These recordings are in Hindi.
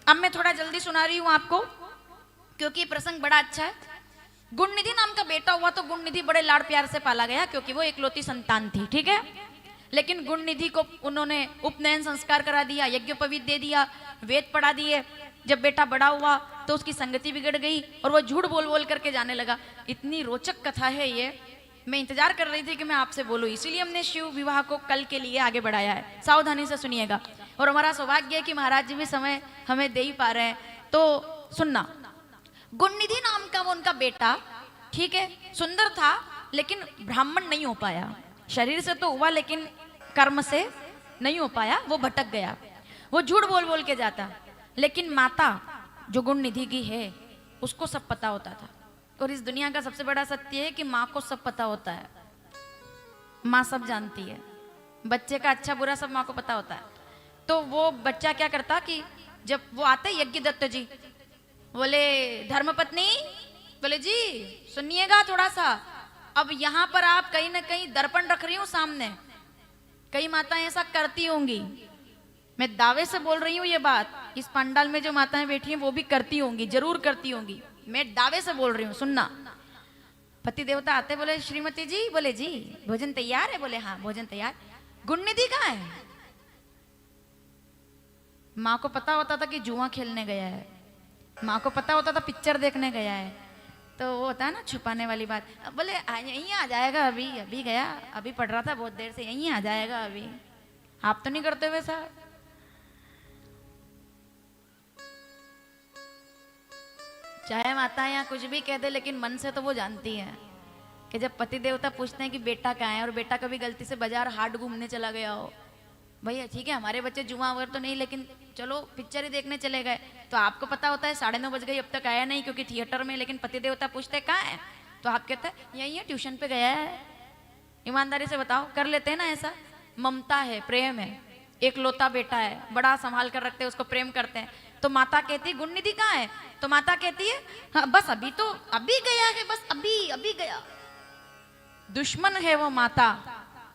अब मैं थोड़ा जल्दी सुना रही हूं आपको क्योंकि प्रसंग बड़ा अच्छा है। गुणनिधि नाम का बेटा हुआ तो गुणनिधि बड़े लाड़ प्यार से पाला गया क्योंकि वो इकलौती संतान थी, ठीक है। लेकिन गुणनिधि को उन्होंने उपनयन संस्कार करा दिया, यज्ञोपवीत दे दिया, वेद पढ़ा दिए। जब बेटा बड़ा हुआ तो उसकी संगति बिगड़ गई और वो झूठ बोल बोल करके जाने लगा। इतनी रोचक कथा है ये, मैं इंतजार कर रही थी कि मैं आपसे बोलूं, इसीलिए हमने शिव विवाह को कल के लिए आगे बढ़ाया है। सावधानी से सुनिएगा। और हमारा सौभाग्य है कि महाराज जी भी समय हमें दे ही पा रहे हैं, तो सुनना। गुणनिधि नाम का वो उनका बेटा, ठीक है, सुंदर था लेकिन ब्राह्मण नहीं हो पाया। शरीर से तो हुआ लेकिन कर्म से नहीं हो पाया, वो भटक गया। वो झूठ बोल बोल के जाता। लेकिन माता जो गुणनिधि की है उसको सब पता होता था। और इस दुनिया का सबसे बड़ा सत्य है कि माँ को सब पता होता है। माँ सब जानती है, बच्चे का अच्छा बुरा सब माँ को पता होता है। तो वो बच्चा क्या करता कि जब वो आते यज्ञदत्त जी, बोले धर्मपत्नी, बोले जी सुनिएगा थोड़ा सा, अब यहाँ पर आप कहीं ना कहीं दर्पण रख रही हूँ सामने। कई माताएं ऐसा करती होंगी, मैं दावे से बोल रही हूँ ये बात, इस पंडाल में जो माताएं बैठी हैं वो भी करती होंगी, जरूर करती होंगी, मैं दावे से बोल रही हूँ। सुनना, पति देवता आते, बोले श्रीमती जी, बोले जी भोजन तैयार है, बोले हाँ भोजन तैयार। गुणनिधि कहाँ है? माँ को पता होता था कि जुआ खेलने गया है, माँ को पता होता था पिक्चर देखने गया है, तो वो होता है ना छुपाने वाली बात। बोले यहीं आ जाएगा, अभी अभी गया, अभी पढ़ रहा था बहुत देर से, यहीं आ जाएगा अभी। आप तो नहीं करते वैसा? चाहे माता या कुछ भी कह दे, लेकिन मन से तो वो जानती है कि जब पति देवता पूछते हैं कि बेटा कहाँ है, और बेटा कभी गलती से बाजार हाट घूमने चला गया हो, भैया ठीक है हमारे बच्चे जुआ वगैरह तो नहीं, लेकिन चलो पिक्चर ही देखने चले गए, तो आपको पता होता है 9:30 बज गई अब तक आया नहीं क्योंकि थिएटर में, लेकिन पति देवता पूछते हैं कहाँ है, तो आप कहते हैं यही है, ट्यूशन पे गया है। ईमानदारी से बताओ, कर लेते हैं ना ऐसा? ममता है, प्रेम है, एक लौता बेटा है, बड़ा संभाल कर रखते हैं उसको, प्रेम करते हैं। तो माता कहती है गुणनिधि कहाँ है? तो माता कहती है हाँ बस अभी तो अभी गया है, बस अभी अभी गया। दुश्मन है वो माता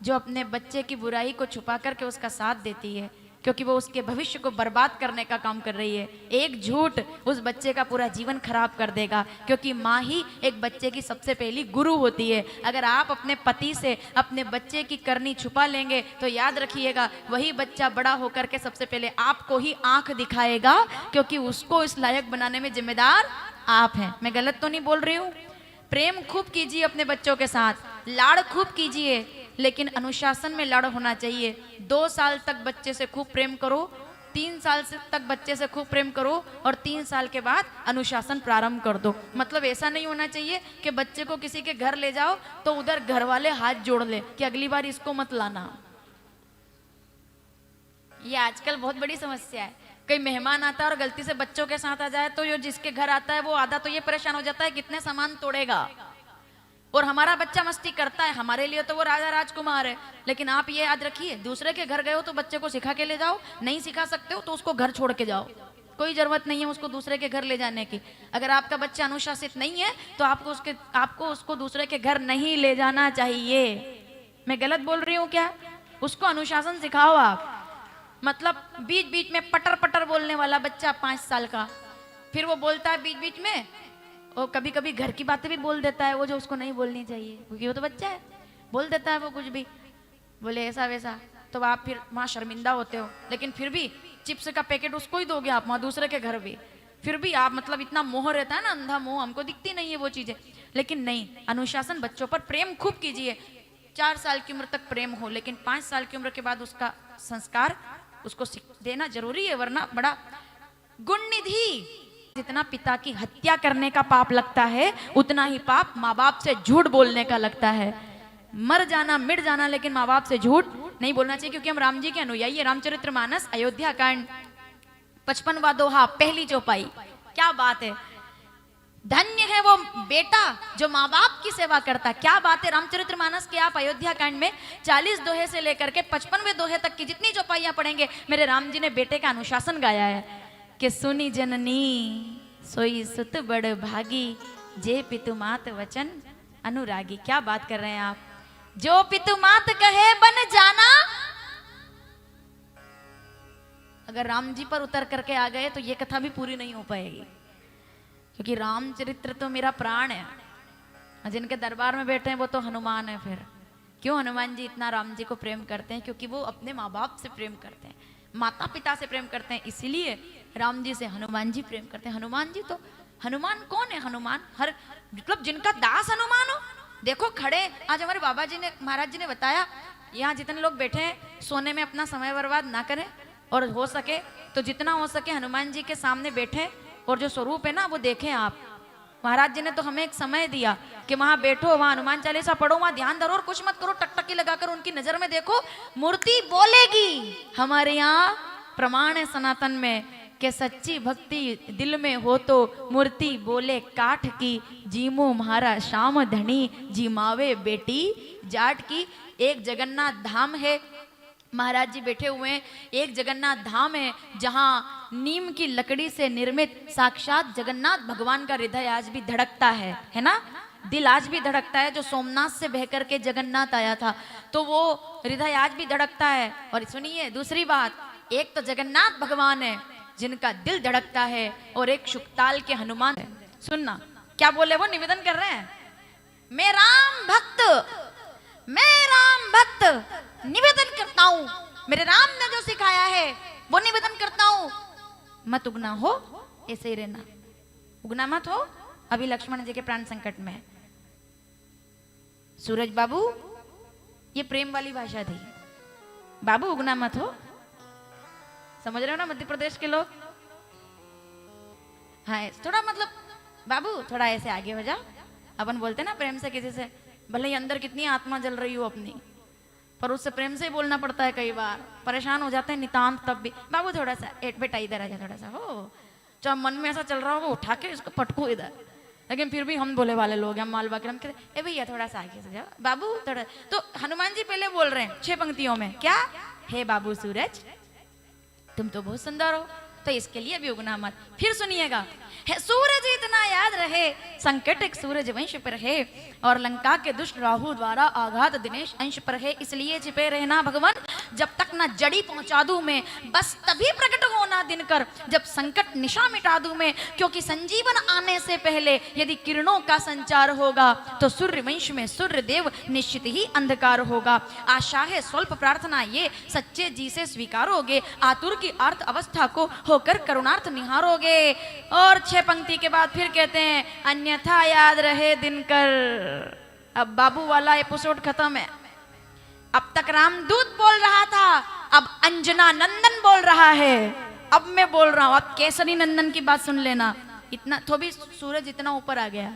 जो अपने बच्चे की बुराई को छुपा करके उसका साथ देती है, क्योंकि वो उसके भविष्य को बर्बाद करने का काम कर रही है। एक झूठ उस बच्चे का पूरा जीवन खराब कर देगा, क्योंकि माँ ही एक बच्चे की सबसे पहली गुरु होती है। अगर आप अपने पति से अपने बच्चे की करनी छुपा लेंगे तो याद रखिएगा, वही बच्चा बड़ा होकर के सबसे पहले आपको ही आंख दिखाएगा, क्योंकि उसको इस लायक बनाने में जिम्मेदार आप हैं। मैं गलत तो नहीं बोल रही हूँ? प्रेम खूब कीजिए अपने बच्चों के साथ, लाड़ खूब कीजिए, लेकिन अनुशासन में लाड़ होना चाहिए। 2 साल तक बच्चे से खूब प्रेम करो, 3 साल से तक बच्चे से खूब प्रेम करो, और 3 साल के बाद अनुशासन प्रारंभ कर दो। मतलब ऐसा नहीं होना चाहिए कि बच्चे को किसी के घर ले जाओ तो उधर घर वाले हाथ जोड़ ले कि अगली बार इसको मत लाना। ये आजकल बहुत बड़ी समस्या है। कई मेहमान आता है और गलती से बच्चों के साथ आ जाए तो जो जिसके घर आता है वो आधा तो ये परेशान हो जाता है कितने सामान तोड़ेगा, और हमारा बच्चा मस्ती करता है, हमारे लिए तो वो राजा राजकुमार है। लेकिन आप ये याद रखिए, दूसरे के घर गए हो तो बच्चे को सिखा के ले जाओ, नहीं सिखा सकते हो तो उसको घर छोड़ के जाओ, कोई जरूरत नहीं है उसको दूसरे के घर ले जाने की। अगर आपका बच्चा अनुशासित नहीं है तो आपको उसको दूसरे के घर नहीं ले जाना चाहिए। मैं गलत बोल रही हूँ क्या? उसको अनुशासन सिखाओ आप। मतलब बीच बीच में पटर पटर बोलने वाला बच्चा 5 साल का, फिर वो बोलता है बीच बीच में, और कभी कभी घर की बातें भी बोल देता है वो जो उसको नहीं बोलनी चाहिए, क्योंकि वो तो बच्चा है, बोल देता है वो कुछ भी, बोले ऐसा वैसा। तो आप फिर वहाँ शर्मिंदा होते हो, लेकिन फिर भी चिप्स का पैकेट उसको ही दोगे आप वहाँ दूसरे के घर भी, फिर भी आप मतलब इतना मोह रहता है ना, अंधा मोह, हमको दिखती नहीं है वो चीजें। लेकिन नहीं, अनुशासन, बच्चों पर प्रेम खूब कीजिए। 4 साल की उम्र तक प्रेम हो, लेकिन 5 साल की उम्र के बाद उसका संस्कार उसको देना जरूरी है, वरना बड़ा। गुणनिधि, जितना पिता की हत्या करने का पाप लगता है उतना ही पाप माँ बाप से झूठ बोलने का लगता है। मर जाना मिट जाना, लेकिन माँ बाप से झूठ नहीं बोलना चाहिए, क्योंकि हम राम जी के अनुयायी। रामचरितमानस अयोध्या कांड 55वां दोहा, पहली चौपाई। क्या बात है, धन्य है वो बेटा जो माँ बाप की सेवा करता। क्या बात है, रामचरितमानस के आप अयोध्या कांड में 40 दोहे से लेकर के 55वें दोहे तक की जितनी चौपाइयां पढ़ेंगे, मेरे राम जी ने बेटे का अनुशासन गाया है कि सुनी जननी सोई सुत बड़ भागी, जे पितु मात वचन अनुरागी। क्या बात कर रहे हैं आप? जो पितु मात कहे बन जाना, अगर राम जी पर उतर करके आ गए तो ये कथा भी पूरी नहीं हो पाएगी, क्योंकि रामचरित्र तो मेरा प्राण है। जिनके दरबार में बैठे हैं वो तो हनुमान है। फिर क्यों हनुमान जी इतना राम जी को प्रेम करते हैं? क्योंकि वो अपने माँ बाप से प्रेम करते हैं, माता पिता से प्रेम करते हैं, इसीलिए राम जी से हनुमान जी प्रेम करते हैं। हनुमान जी तो, हनुमान कौन है? हनुमान हर मतलब जिनका दास हनुमान हो। देखो खड़े, आज हमारे बाबा जी ने, महाराज जी ने बताया, यहाँ जितने लोग बैठे हैं सोने में अपना समय बर्बाद ना करें, और हो सके तो जितना हो सके हनुमान जी के सामने बैठे और जो स्वरूप है ना वो देखें आप। महाराज जी ने तो हमें एक समय दिया कि वहां बैठो, वहां हनुमान चालीसा पढ़ो, वहां ध्यान धरो और कुछ मत करो, टकटकी लगाकर उनकी नजर में देखो, मूर्ति बोलेगी। हमारे यहाँ प्रमाण है सनातन में कि सच्ची भक्ति दिल में हो तो मूर्ति बोले काठ की, जीमो म्हारा श्याम धनी, जीमावे बेटी जाट की। एक जगन्नाथ धाम है, महाराज जी बैठे हुए हैं, एक जगन्नाथ धाम है जहां नीम की लकड़ी से निर्मित साक्षात जगन्नाथ भगवान का हृदय आज भी धड़कता है ना, दिल आज भी धड़कता है। जो सोमनाथ से बह करके जगन्नाथ आया था तो वो हृदय आज भी धड़कता है। और सुनिए दूसरी बात, एक तो जगन्नाथ भगवान है जिनका दिल धड़कता है, और एक शुक्ताल के हनुमान है। सुनना क्या बोले, वो निवेदन कर रहे हैं, मैं राम भक्त निवेदन करता हूं, मेरे राम ने जो सिखाया है वो निवेदन करता हूं, मत उगना हो, ऐसे ही रहना, उगना मत हो। अभी लक्ष्मण जी के प्राण संकट में, सूरज बाबू, ये प्रेम वाली भाषा थी, बाबू उगना मत हो। समझ रहे हो ना मध्य प्रदेश के लोग? हाँ, थोड़ा मतलब बाबू थोड़ा ऐसे आगे हो जाओ। अपन बोलते ना प्रेम से किसी से, भले ही अंदर कितनी आत्मा जल रही हो अपनी, पर उससे प्रेम से ही बोलना पड़ता है। कई बार परेशान हो जाते हैं नितांत, तब भी बाबू थोड़ा सा बेटा इधर आ जा, थोड़ा सा हो, चाहे मन में ऐसा चल रहा हो वो उठा के इसको पटको इधर। लेकिन फिर भी हम बोले वाले लोग हैं, मालवा के, हम कहते ए भैया थोड़ा सा आगे से जाओ, बाबू थोड़ा। तो हनुमान जी पहले बोल रहे हैं 6 पंक्तियों में, क्या हे बाबू सूरज तुम तो बहुत सुंदर हो, तो इसके लिए भी उगना मत। फिर सुनिएगा, है सूरज इतना याद रहे, संकट एक सूरज वंश पर है, और लंका के दुष्ट राहु द्वारा आघात दिनेश अंश पर है, इसलिए छिपे रहना भगवान, जब तक न जड़ी पहुंचा दूं मैं, बस तभी प्रकट होना दिनकर, जब संकट निशा मिटा दूं मैं, क्योंकि संजीवन आने से पहले यदि किरणों का संचार होगा तो सूर्य वंश में सूर्य देव निश्चित ही अंधकार होगा। आशा है स्वल्प प्रार्थना ये सच्चे जी से स्वीकारोगे, आतुर की अर्थ अवस्था को होकर करुणार्थ निहारोगे। और 6 पंक्ति के बाद फिर कहते हैं, अन्यथा याद रहे दिनकर। अब बाबू वाला एपिसोड खत्म है। अब तक रामदूत बोल रहा था, अब अंजना नंदन बोल रहा है, अब मैं बोल रहा हूं, अब केसरी नंदन की बात सुन लेना। इतना तो भी सूरज इतना ऊपर आ गया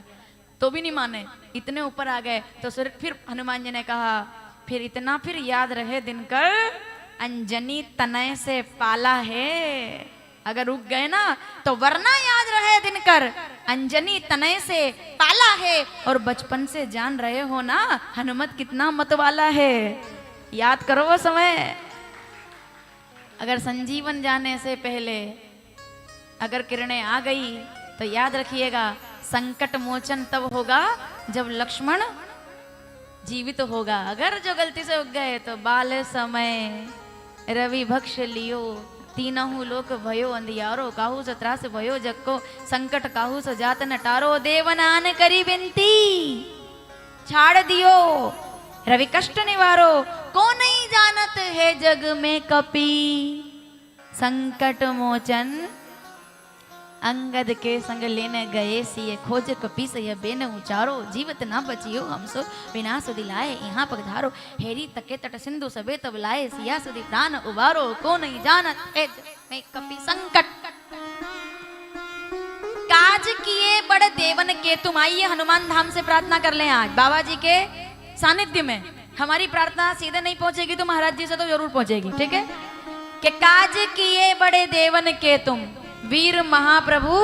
तो भी नहीं माने, इतने ऊपर आ गए तो फिर हनुमान जी ने कहा, फिर इतना फिर याद रहे दिनकर, अंजनी तनय से पाला है। अगर रुक गए ना तो वरना याद रहे दिनकर, अंजनी तनय से पाला है, और बचपन से जान रहे हो ना हनुमत कितना मत वाला है। याद करो वो समय, अगर संजीवन जाने से पहले अगर किरणें आ गई तो याद रखिएगा, संकट मोचन तब होगा जब लक्ष्मण जीवित होगा। अगर जो गलती से उग गए तो बाल समय रवि भक्ष लियो, तीनहु लोक भयो अंधियारो, काहू से त्रास भयो जग को, संकट काहू से जात न टारो, देवनान करी विनती छाड़ दियो, रवि कष्ट निवारो, को नहीं जानत है जग में कपी, संकट मोचन अंगद के संग लेने गए सिए, खोज कपी से बेन उचारो, जीवत ना बचियो हमसो विनाश दिलाए, यहाँ पधारो, हेरी तके तट सिंधु सबे तब लाए, सिया सुधी प्राण उबारो, को नहीं जानत है में कपी संकट। काज किए बड़े देवन के तुम, आइए हनुमान धाम से प्रार्थना कर लें आज बाबा जी के सानिध्य में। हमारी प्रार्थना सीधे नहीं पहुंचेगी तो महाराज जी से तो जरूर पहुंचेगी, ठीक है? कि काज किए बड़े देवन के तुम, वीर महाप्रभु,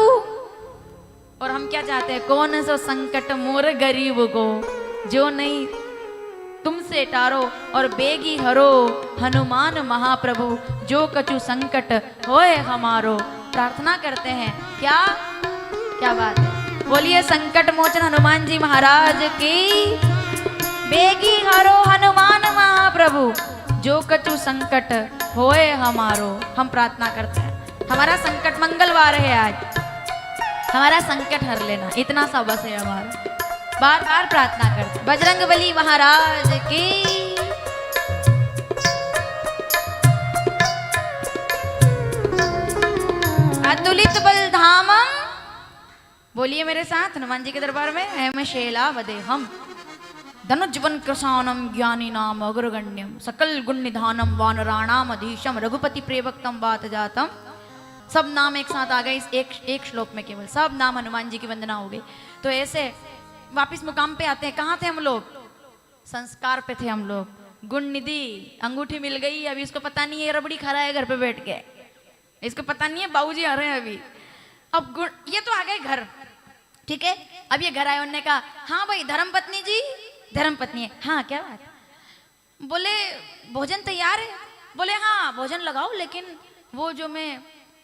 और हम क्या चाहते हैं, कौन सो संकट मोर गरीब को, जो नहीं तुमसे टारो, और बेगी हरो हनुमान महाप्रभु, जो कछु संकट होए हमारो। प्रार्थना करते हैं, क्या क्या बात है, बोलिए संकट मोचन हनुमान जी महाराज की। बेगी हरो हनुमान महाप्रभु, जो कछु संकट होए हमारो। हम प्रार्थना करते हैं, हमारा संकट मंगलवार है आज, हमारा संकट हर लेना, इतना सा बस है हमारा। बार बार प्रार्थना करते, बजरंग बली महाराज की। अतुलित बल धामम, बोलिए मेरे साथ, हनुमान जी के दरबार में है शैला वदे हम। धनुजवन कृशानम ज्ञानी नाम अग्रगण्यम सकल गुण निधानम वानराणाम अधीशम रघुपति प्रेवक्तम बात जातम। सब नाम एक साथ आ गए इस एक श्लोक में, केवल सब नाम हनुमान जी की वंदना हो गई। तो ऐसे वापिस मुकाम पे आते हैं। कहाँ थे हम लोग? संस्कार पे थे हम लोग। गुण निधि, अंगूठी मिल गई, अभी इसको पता नहीं है रबड़ी खा रहा है घर पे बैठ के, इसको पता नहीं है बाबूजी आ रहे हैं अभी। अब गुण, ये तो आ गए घर, ठीक है। अब ये घर आए, उन्होंने कहा हाँ भाई धर्म पत्नी जी, धर्म पत्नी है, हाँ क्या बात? बोले भोजन तैयार है। बोले हाँ भोजन लगाओ, लेकिन वो जो मैं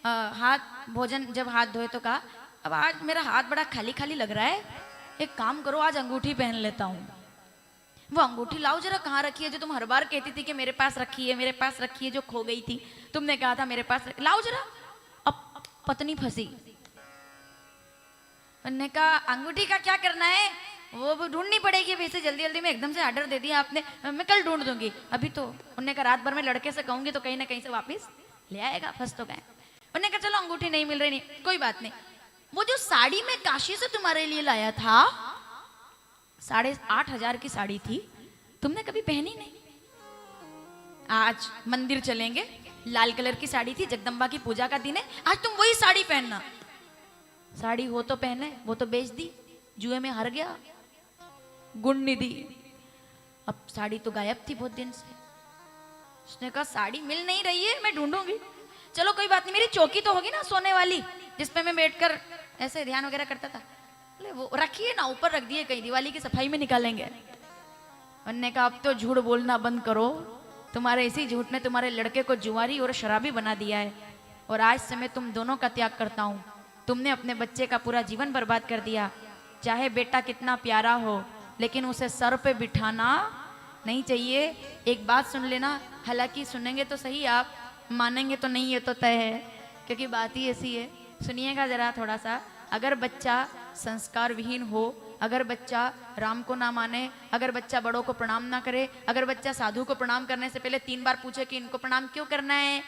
हाथ भोजन जब हाथ धोए तो कहा अब आज मेरा हाथ बड़ा खाली खाली लग रहा है, एक काम करो आज अंगूठी पहन लेता हूँ। वो अंगूठी लाओ जरा, कहाँ रखी है जो तुम हर बार कहती थी कि मेरे पास रखी है, मेरे पास रखी है, जो खो गई थी, तुमने कहा था मेरे पास लाओ जरा। अब पत्नी फंसी, उन्होंने कहा अंगूठी का क्या करना है, वो ढूंढनी पड़ेगी, वैसे जल्दी जल्दी में एकदम से ऑर्डर दे दिया आपने, मैं कल ढूंढ दूंगी। अभी तो उन्होंने कहा रात भर में लड़के से कहूंगी तो कहीं ना कहीं से वापस ले आएगा, फंस तो गए। उन्होंने कहा चलो अंगूठी नहीं मिल रही, नहीं कोई बात नहीं, वो जो साड़ी मैं काशी से तुम्हारे लिए लाया था 8,500 की साड़ी थी, तुमने कभी पहनी नहीं। आज मंदिर चलेंगे, लाल कलर की साड़ी थी, जगदम्बा की पूजा का दिन है, आज तुम वही साड़ी पहनना। साड़ी हो तो पहने, वो तो बेच दी, जुए में हार गया गुण निधि। अब साड़ी तो गायब थी बहुत दिन से। उसने कहा साड़ी मिल नहीं रही है, मैं ढूंढूंगी। चलो कोई बात नहीं, मेरी चौकी तो होगी ना सोने वाली, जिसपे मैं बैठकर ऐसे ध्यान वगैरह करता था, बोले वो रखिए ना, ऊपर रख दिए, कहीं दिवाली की सफाई में निकालेंगे। उन्होंने कहा अब तो झूठ बोलना बंद करो, तुम्हारे इसी झूठ ने तुम्हारे लड़के को जुआरी और शराबी बना दिया है, और आज से मैं तुम दोनों का त्याग करता हूँ। तुमने अपने बच्चे का पूरा जीवन बर्बाद कर दिया। चाहे बेटा कितना प्यारा हो, लेकिन उसे सर पे बिठाना नहीं चाहिए। एक बात सुन लेना, हालांकि सुनेंगे तो सही आप, मानेंगे तो नहीं, ये तो तय है, क्योंकि बात ही ऐसी है। सुनिएगा जरा थोड़ा सा। अगर बच्चा संस्कार विहीन हो, अगर बच्चा राम को ना माने, अगर बच्चा बड़ों को प्रणाम ना करे, अगर बच्चा साधु को प्रणाम करने से पहले 3 बार पूछे कि इनको प्रणाम क्यों करना है,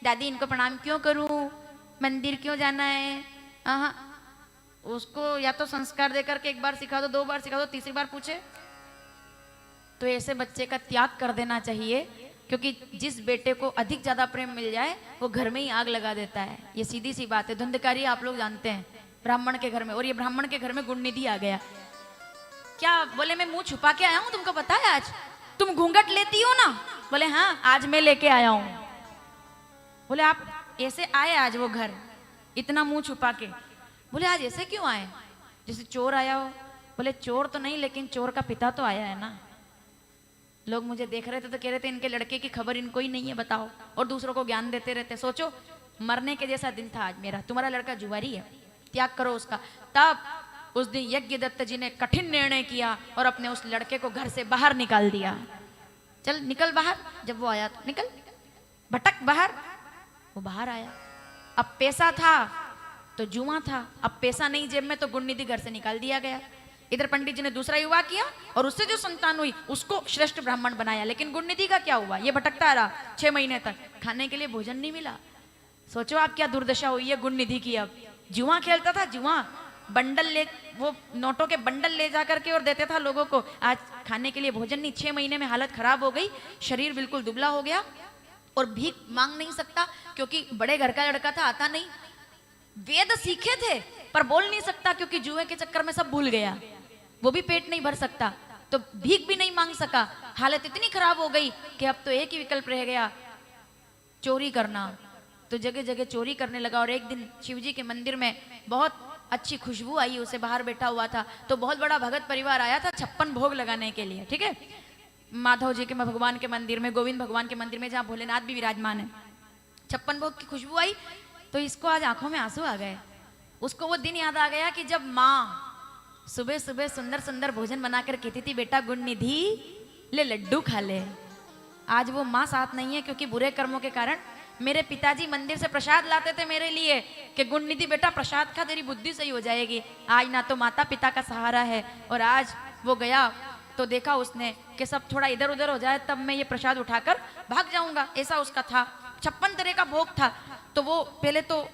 दादी इनको प्रणाम क्यों करूं, मंदिर क्यों जाना है, उसको या तो संस्कार देकर के 1 बार सिखा दो, 2 बार सिखा दो, तीसरी बार पूछे तो ऐसे बच्चे का त्याग कर देना चाहिए। क्योंकि जिस बेटे को अधिक ज्यादा प्रेम मिल जाए वो घर में ही आग लगा देता है, ये सीधी सी बात है। धुंधकारी आप लोग जानते हैं, ब्राह्मण के घर में, और ये ब्राह्मण के घर में गुण निधि आ गया। क्या बोले मैं मुंह छुपा के आया हूं, तुमको पता है आज तुम घूंघट लेती हो ना? बोले हाँ आज मैं लेके आया हूं। बोले आप ऐसे आए आज वो घर इतना मुंह छुपा के? बोले आज ऐसे क्यों आए, जैसे चोर आया हो। बोले चोर तो नहीं, लेकिन चोर का पिता तो आया है ना। लोग मुझे देख रहे थे तो कह रहे थे इनके लड़के की खबर इनको ही नहीं है, बताओ, और दूसरों को ज्ञान देते रहते। सोचो मरने के जैसा दिन था आज मेरा, तुम्हारा लड़का जुआरी है, त्याग करो उसका। तब उस दिन यज्ञ दत्त जी ने कठिन निर्णय किया और अपने उस लड़के को घर से बाहर निकाल दिया। चल निकल बाहर, जब वो आया तो निकल, भटक बाहर। वो बाहर आया, अब पैसा था तो जुआ था, अब पैसा नहीं जेब में तो गुण निधि घर से निकाल दिया गया। इधर पंडित जी ने दूसरा विवाह किया और उससे जो संतान हुई उसको श्रेष्ठ ब्राह्मण बनाया, लेकिन गुण निधि का क्या हुआ, ये भटकता रहा 6 महीने तक, खाने के लिए भोजन नहीं मिला। सोचो आप क्या दुर्दशा हुई है गुण निधि की। अब जुआ खेलता था, जुआ बंडल ले, वो नोटों के बंडल ले जा करके और देता था लोगों को, आज खाने के लिए भोजन नहीं। 6 महीने में हालत खराब हो गई, शरीर बिल्कुल दुबला हो गया, और भीख मांग नहीं सकता क्योंकि बड़े घर का लड़का था, आता नहीं। वेद सीखे थे पर बोल नहीं सकता क्योंकि जुए के चक्कर में सब भूल गया, वो भी पेट नहीं भर सकता, तो भीख भी नहीं मांग सका। हालत इतनी खराब हो गई कि अब तो एक ही विकल्प रह गया, चोरी करना। तो जगह जगह चोरी करने लगा। और एक दिन शिवजी के मंदिर में बहुत अच्छी खुशबू आई, उसे बाहर बैठा हुआ था, तो बहुत बड़ा भगत परिवार आया था 56 भोग लगाने के लिए, ठीक है, माधव जी के भगवान के मंदिर में, गोविंद भगवान के मंदिर में, जहाँ भोलेनाथ भी विराजमान है। 56 भोग की खुशबू आई तो इसको आज आंखों में आंसू आ गए। उसको वो दिन याद आ गया कि जब माँ सुबह सुबह सुंदर सुंदर भोजन बनाकर कहती थी बेटा गुण निधि ले लड्डू खा ले, आज वो माँ साथ नहीं है, क्योंकि बुरे कर्मों के कारण मेरे पिताजी मंदिर से प्रसाद लाते थे मेरे लिए कि गुणनिधि बेटा प्रसाद खा, तेरी बुद्धि सही हो जाएगी। आज ना तो माता पिता का सहारा है, और आज वो गया तो देखा उसने कि सब थोड़ा इधर उधर हो जाए तब मैं ये प्रसाद उठाकर भाग जाऊंगा, ऐसा उसका था। 56 तरह का भोग था। तो वो पहले तो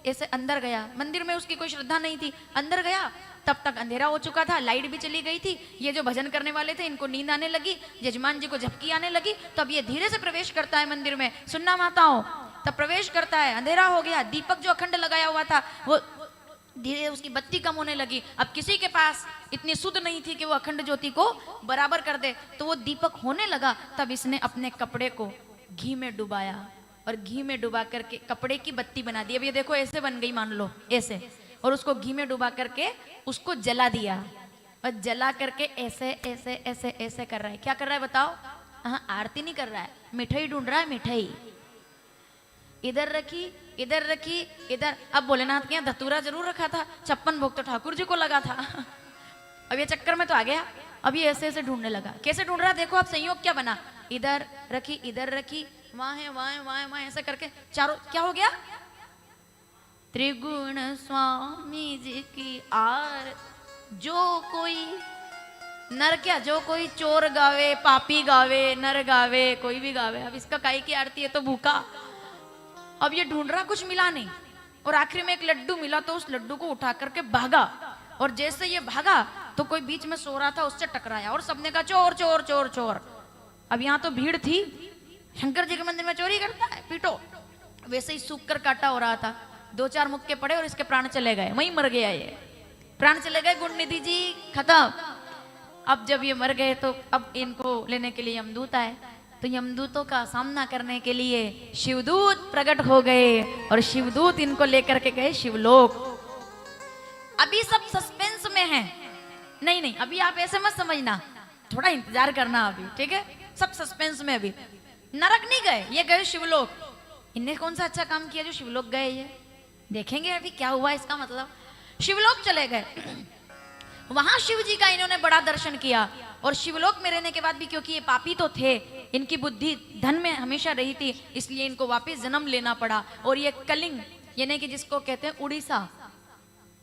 ऐसे अंदर गया, मंदिर में उसकी कोई श्रद्धा नहीं थी, अंदर गया तब तक अंधेरा हो चुका था, लाइट भी चली गई थी। ये जो भजन करने वाले थे इनको नींद आने लगी, यजमान जी को झपकी आने लगी। तब ये धीरे से प्रवेश करता है मंदिर में, सुनना माताओं, तब प्रवेश करता है, अंधेरा हो गया। दीपक जो अखंड लगाया हुआ था वो धीरे उसकी बत्ती कम होने लगी। अब किसी के पास इतनी सुध नहीं थी कि वो अखंड ज्योति को बराबर कर दे, तो वो दीपक होने लगा। तब इसने अपने कपड़े को घी में डुबाया और घी में डुबा करके कपड़े की बत्ती बना दी। अब ये देखो ऐसे बन गई, मान लो ऐसे, और उसको घी में डुबा करके उसको जला दिया, और जला करके ऐसे ऐसे ऐसे ऐसे कर रहा है। क्या कर रहा है बताओ? हाँ, आरती नहीं कर रहा है, मिठाई ढूंढ रहा है। मिठाई इधर रखी, इधर रखी, इधर। अब भोलेनाथ के यहाँ धतूरा जरूर रखा था, 56 भोग तो ठाकुर जी को लगा था। अब ये चक्कर में तो आ गया, अब ये ऐसे ऐसे ढूंढने लगा। कैसे ढूंढ रहा है देखो, अब संयोग क्या बना, इधर रखी, इधर रखी, वहां है, वहां है, वहां है, वहां, ऐसे करके चारों क्या हो गया? त्रिगुण स्वामी जी की आर। जो कोई नर, क्या जो कोई चोर गावे, पापी गावे, नर गावे, कोई भी गावे। अब इसका काई की आरती है तो भूखा। अब ये ढूंढ रहा, कुछ मिला नहीं, और आखिरी में एक लड्डू मिला, तो उस लड्डू को उठा करके भागा। और जैसे ये भागा तो कोई बीच में सो रहा था, उससे टकराया, और सबने कहा चोर चोर चोर चोर। अब यहाँ तो भीड़ थी, शंकर जी के मंदिर में चोरी करता है, पीटो। वैसे ही सूख कर काटा हो रहा था, 2-4 मुक्के पड़े और इसके प्राण चले गए, वहीं मर गया ये, प्राण चले गए। गुणनिधि जी खत्म। अब जब ये मर गए तो अब इनको लेने के लिए यमदूत आए, तो यमदूतों का सामना करने के लिए शिवदूत प्रकट हो गए, और शिवदूत इनको लेकर के गए शिवलोक। अभी सब सस्पेंस में है, नहीं नहीं अभी आप ऐसे मत समझना, थोड़ा इंतजार करना अभी, ठीक है? सब सस्पेंस में। अभी नरक नहीं गए, ये गए शिवलोक। इनने कौन सा अच्छा काम किया जो शिवलोक गए? ये देखेंगे अभी क्या हुआ इसका मतलब। शिवलोक चले गए, वहां शिव जी का इन्होंने बड़ा दर्शन किया। और शिवलोक में रहने के बाद भी, क्योंकि ये पापी तो थे, इनकी बुद्धि धन में हमेशा रही थी, इसलिए इनको वापस जन्म लेना पड़ा। और ये कलिंग, यानी कि जिसको कहते हैं उड़ीसा,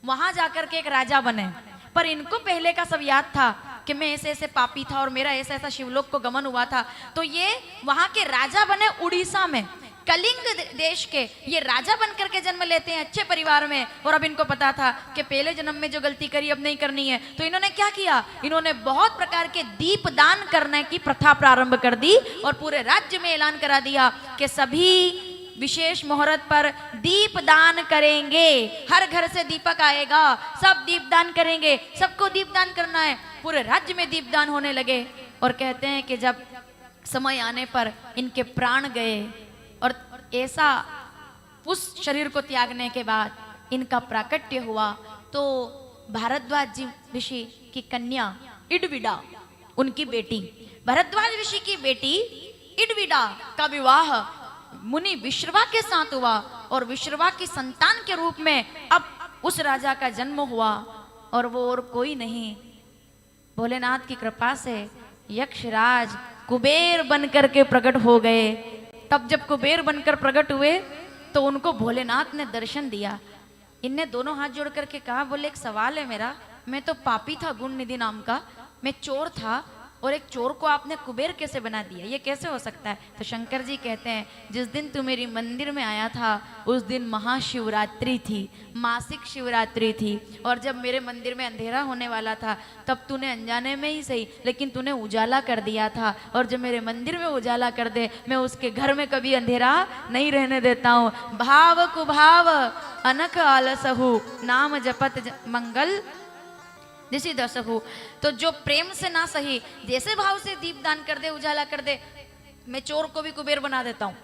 वहां जाकर के एक राजा बने। पर इनको पहले का सब याद था कि मैं ऐसे ऐसे पापी था और मेरा ऐसा ऐसा शिवलोक को गमन हुआ था, तो ये वहां के राजा बने उड़ीसा में, कलिंग देश के। ये राजा बनकर के जन्म लेते हैं अच्छे परिवार में। और अब इनको पता था कि पहले जन्म में जो गलती करी अब नहीं करनी है, तो इन्होंने क्या किया, इन्होंने बहुत प्रकार के दीप दान करने की प्रथा प्रारंभ कर दी, और पूरे राज्य में ऐलान करा दिया कि सभी विशेष मुहूर्त पर दीप दान करेंगे। हर घर से दीपक आएगा, सब दीप दान करेंगे, सबको दीप दान करना है। पूरे राज्य में दीप दान होने लगे। और कहते हैं कि जब समय आने पर इनके प्राण गए, और ऐसा उस शरीर को त्यागने के बाद इनका प्राकट्य हुआ, तो भारद्वाज जी ऋषि की कन्या इडविडा, उनकी बेटी, भारद्वाज ऋषि की बेटी इडविडा का विवाह मुनि विश्रवा के साथ हुआ। और विश्रवा की संतान के रूप में अब उस राजा का जन्म हुआ, और वो और कोई नहीं, भोलेनाथ की कृपा से यक्षराज कुबेर बनकर के प्रकट हो गए। तब जब कुबेर बनकर प्रकट हुए तो उनको भोलेनाथ ने दर्शन दिया। इनने दोनों हाथ जोड़ करके कहा, बोले एक सवाल है मेरा, मैं तो पापी था गुणनिधि नाम का, मैं चोर था, और एक चोर को आपने कुबेर कैसे बना दिया, ये कैसे हो सकता है? तो शंकर जी कहते हैं, जिस दिन तू मेरी मंदिर में आया था उस दिन महाशिवरात्रि थी, मासिक शिवरात्रि थी। और जब मेरे मंदिर में अंधेरा होने वाला था तब तूने अनजाने में ही सही, लेकिन तूने उजाला कर दिया था। और जब मेरे मंदिर में उजाला कर दे, मैं उसके घर में कभी अंधेरा नहीं रहने देता हूँ। भाव कुभाव अनख आलसहु, नाम जपत मंगल जिसी दसहु। तो जो प्रेम से ना सही, जैसे भाव से दीप दान कर दे, उजाला कर दे, मैं चोर को भी कुबेर बना देता हूँ।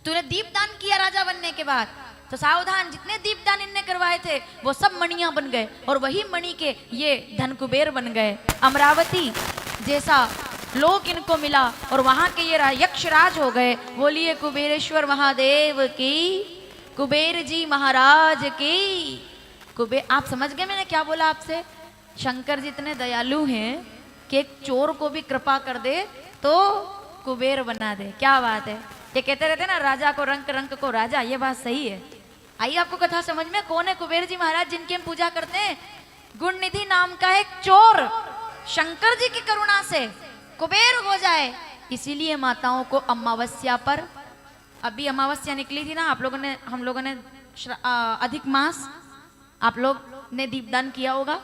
तूने दीप दान किया राजा बनने के बाद, तो सावधान, जितने दीप दान इनने करवाए थे वो सब मणियां बन गए, और वही मणि के ये धन कुबेर बन गए। अमरावती जैसा लोक इनको मिला, और वहां के ये यक्षराज हो गए। बोलिए कुबेरेश्वर महादेव की, कुबेर जी महाराज की। कुबेर, आप समझ गए मैंने क्या बोला आपसे? शंकर जी इतने दयालु हैं कि एक चोर को भी कृपा कर दे तो कुबेर बना दे। क्या बात है। ये कहते रहते ना, राजा को रंक रंक को राजा, ये बात सही है। आइए आपको कथा समझ में। कौन है कुबेर जी महाराज जिनकी हम पूजा करते हैं? गुण निधि नाम का एक चोर शंकर जी की करुणा से कुबेर हो जाए, इसीलिए माताओं को अमावस्या पर, अभी अमावस्या निकली थी ना, आप लोगों ने, हम लोगों ने अधिक मास आप लोग ने दीपदान किया होगा।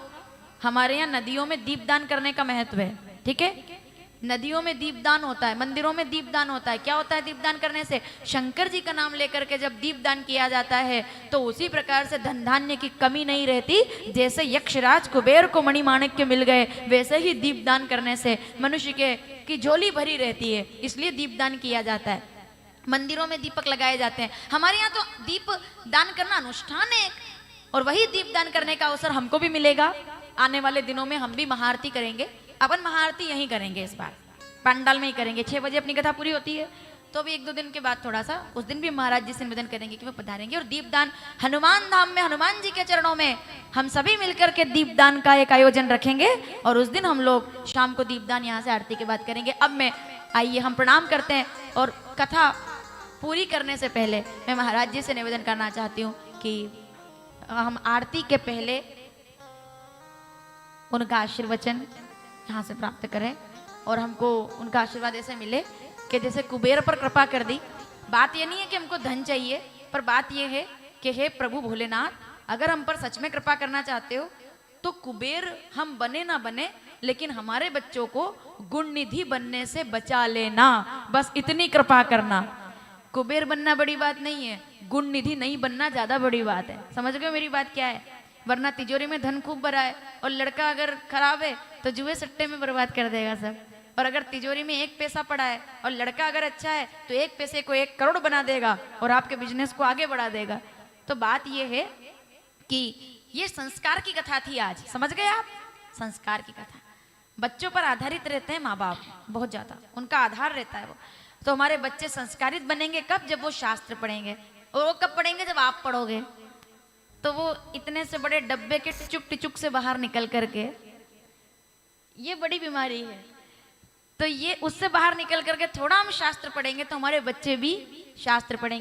हमारे यहाँ नदियों में दीपदान करने का महत्व है, ठीक है। नदियों में दीपदान होता है, मंदिरों में दीपदान होता है। क्या होता है दीपदान करने से? शंकर जी का नाम लेकर के जब दीपदान किया जाता है तो उसी प्रकार से धन धान्य की कमी नहीं रहती। जैसे यक्षराज कुबेर को मणिमाणिक्य मिल गए, वैसे ही दीपदान करने से मनुष्य के की झोली भरी रहती है, इसलिए दीपदान किया जाता है। मंदिरों में दीपक लगाए जाते हैं। हमारे यहाँ तो दीप दान करना अनुष्ठान है, और वही दीपदान करने का अवसर हमको भी मिलेगा। आने वाले दिनों में हम भी महाआरती करेंगे। अपन महाआरती यहीं करेंगे, इस बार पंडाल में ही करेंगे। 6 बजे अपनी कथा पूरी होती है, तो अभी 1-2 दिन के बाद थोड़ा सा उस दिन भी महाराज जी से निवेदन करेंगे कि वो पधारेंगे। और दीपदान हनुमान धाम में, हनुमान जी के चरणों में हम सभी मिलकर के दीपदान का एक आयोजन रखेंगे, और उस दिन हम लोग शाम को दीपदान यहाँ से आरती के बाद करेंगे। अब मैं, आइए हम प्रणाम करते हैं, और कथा पूरी करने से पहले मैं महाराज जी से निवेदन करना चाहती हूँ कि हम आरती के पहले उनका आशीर्वचन यहाँ से प्राप्त करें, और हमको उनका आशीर्वाद ऐसे मिले कि जैसे कुबेर पर कृपा कर दी। बात ये नहीं है कि हमको धन चाहिए, पर बात ये है कि हे प्रभु भोलेनाथ, अगर हम पर सच में कृपा करना चाहते हो तो कुबेर हम बने ना बने, लेकिन हमारे बच्चों को गुण निधि बनने से बचा लेना, बस इतनी कृपा करना। कुबेर बनना बड़ी बात नहीं है, गुण निधि नहीं बनना ज्यादा बड़ी बात है। समझ गए मेरी बात क्या है? वरना तिजोरी में धन खूब भरा है, और लड़का अगर खराब है तो जुए सट्टे में बर्बाद कर देगा सब। और अगर तिजोरी में 1 पैसा पड़ा है और लड़का अगर अच्छा है तो 1 पैसे को 1 करोड़ बना देगा, और आपके बिजनेस को आगे बढ़ा देगा। तो बात ये है कि ये संस्कार की कथा थी आज, समझ गए आप? संस्कार की कथा बच्चों पर आधारित रहते हैं माँ बाप, बहुत ज्यादा उनका आधार रहता है वो। तो हमारे बच्चे संस्कारित बनेंगे कब? जब वो शास्त्र पढ़ेंगे। और वो कब पढ़ेंगे? जब आप पढ़ोगे। तो वो इतने से बड़े डब्बे के टिचुक से बाहर निकल करके, ये बड़ी बीमारी है, तो ये उससे बाहर निकल करके थोड़ा हम शास्त्र पढ़ेंगे तो हमारे बच्चे भी शास्त्र पढ़ेंगे।